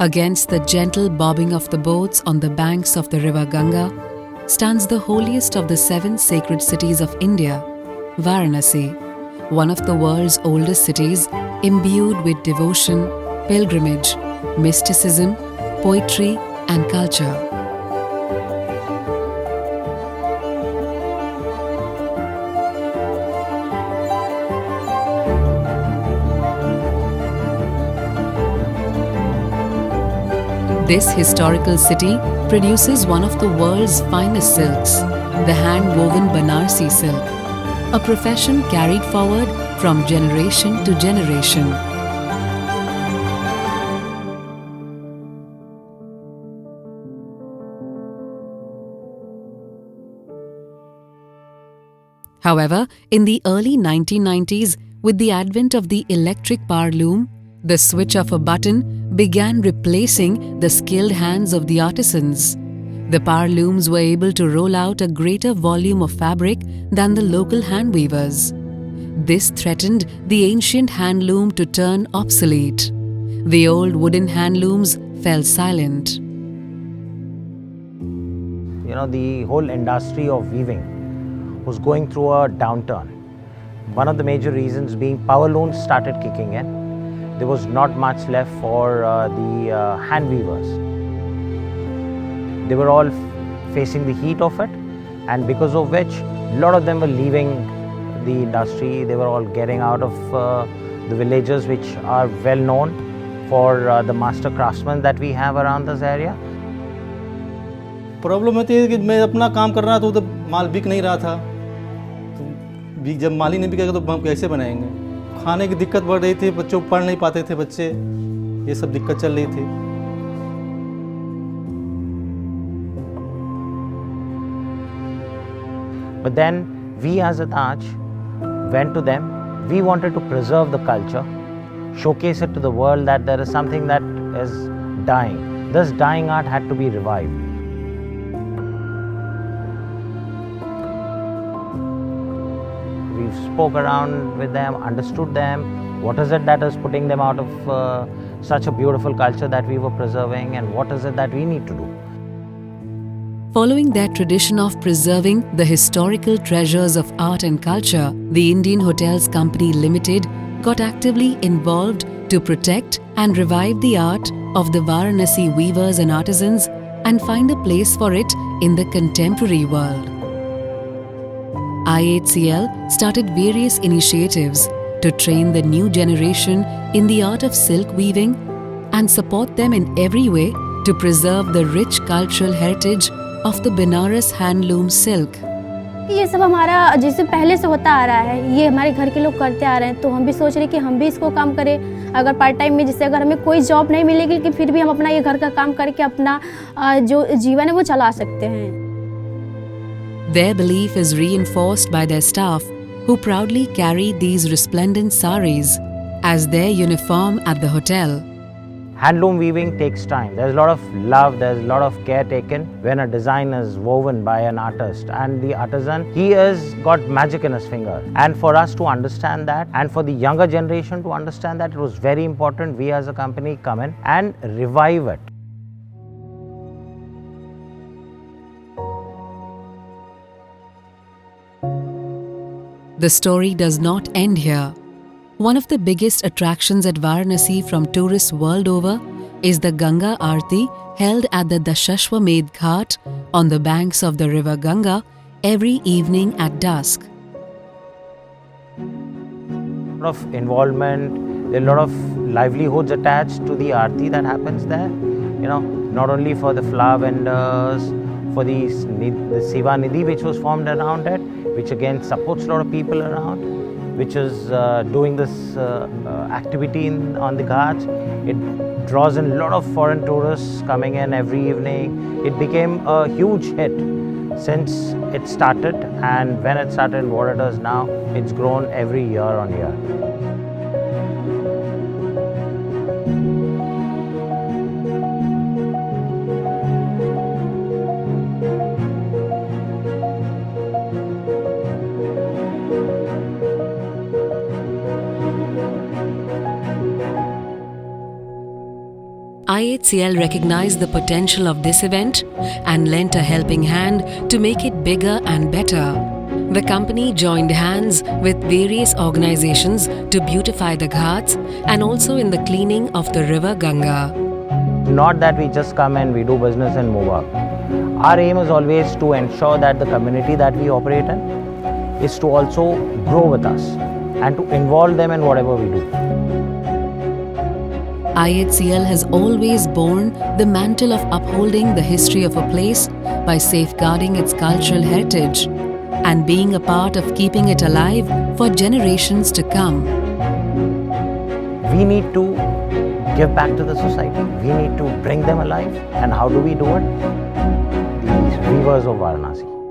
Against the gentle bobbing of the boats on the banks of the river Ganga stands the holiest of the 7 sacred cities of India, Varanasi, one of the world's oldest cities imbued with devotion, pilgrimage, mysticism, poetry and culture. This historical city produces one of the world's finest silks, the hand-woven Banarsi silk, a profession carried forward from generation to generation. However, in the early 1990s, with the advent of the electric power loom, the switch of a button began replacing the skilled hands of the artisans. The power looms were able to roll out a greater volume of fabric than the local hand weavers. This threatened the ancient hand loom to turn obsolete. The old wooden hand looms fell silent. The whole industry of weaving was going through a downturn. One of the major reasons being power looms started kicking in. There was not much left for the hand weavers. They were all facing the heat of it, and because of which a lot of them were leaving the industry. They were all getting out of the villages which are well known for the master craftsmen that we have around this area. Problem होती है कि मैं अपना काम कर रहा था तो माल बिक नहीं रहा था, तो जब माल ही नहीं बिकेगा तो हम कैसे बनाएंगे। खाने की दिक्कत बढ़ रही थी, बच्चों पढ़ नहीं पाते थे बच्चे, ये सब दिक्कत चल रही थी। But then we as a Taj went to them. We wanted to preserve the culture, showcase it to the world that there is something that is dying. This dying art had to be revived. We spoke around with them, understood them, what is it that is putting them out of such a beautiful culture that we were preserving, and what is it that we need to do. Following their tradition of preserving the historical treasures of art and culture, the Indian Hotels Company Limited got actively involved to protect and revive the art of the Varanasi weavers and artisans and find a place for it in the contemporary world. IHCL started various initiatives to train the new generation in the art of silk weaving and support them in every way to preserve the rich cultural heritage of the Benares handloom silk. ये सब हमारा जैसे पहले से होता आ रहा है, ये हमारे घर के लोग करते आ रहे हैं, तो हम भी सोच रहे कि हम भी इसको काम करें। अगर पार्ट टाइम में जिससे अगर हमें कोई जॉब नहीं मिलेगी लेकिन फिर भी हम अपना ये घर का काम करके अपना जो जीवन है वो चला सकते हैं। Their belief is reinforced by their staff, who proudly carry these resplendent saris as their uniform at the hotel. Handloom weaving takes time. There's a lot of love, there's a lot of care taken when a design is woven by an artist, and the artisan, he has got magic in his finger. And for us to understand that, and for the younger generation to understand that, it was very important we as a company come in and revive it. The story does not end here. One of the biggest attractions at Varanasi from tourists world over is the Ganga Aarti held at the Dashashwamedh Ghat on the banks of the river Ganga every evening at dusk. A lot of involvement, a lot of livelihoods attached to the Aarti that happens there. Not only for the flower vendors, for the Siva Nidhi which was formed around it, which again supports a lot of people around, which is doing this activity on the ghats. It draws in a lot of foreign tourists coming in every evening. It became a huge hit since it started, and when it started and what it is now, it's grown every year on year. IHCL recognized the potential of this event and lent a helping hand to make it bigger and better. The company joined hands with various organizations to beautify the ghats and also in the cleaning of the river Ganga. Not that we just come and we do business and move out. Our aim is always to ensure that the community that we operate in is to also grow with us and to involve them in whatever we do. IHCL has always borne the mantle of upholding the history of a place by safeguarding its cultural heritage and being a part of keeping it alive for generations to come. We need to give back to the society. We need to bring them alive. And how do we do it? These weavers of Varanasi.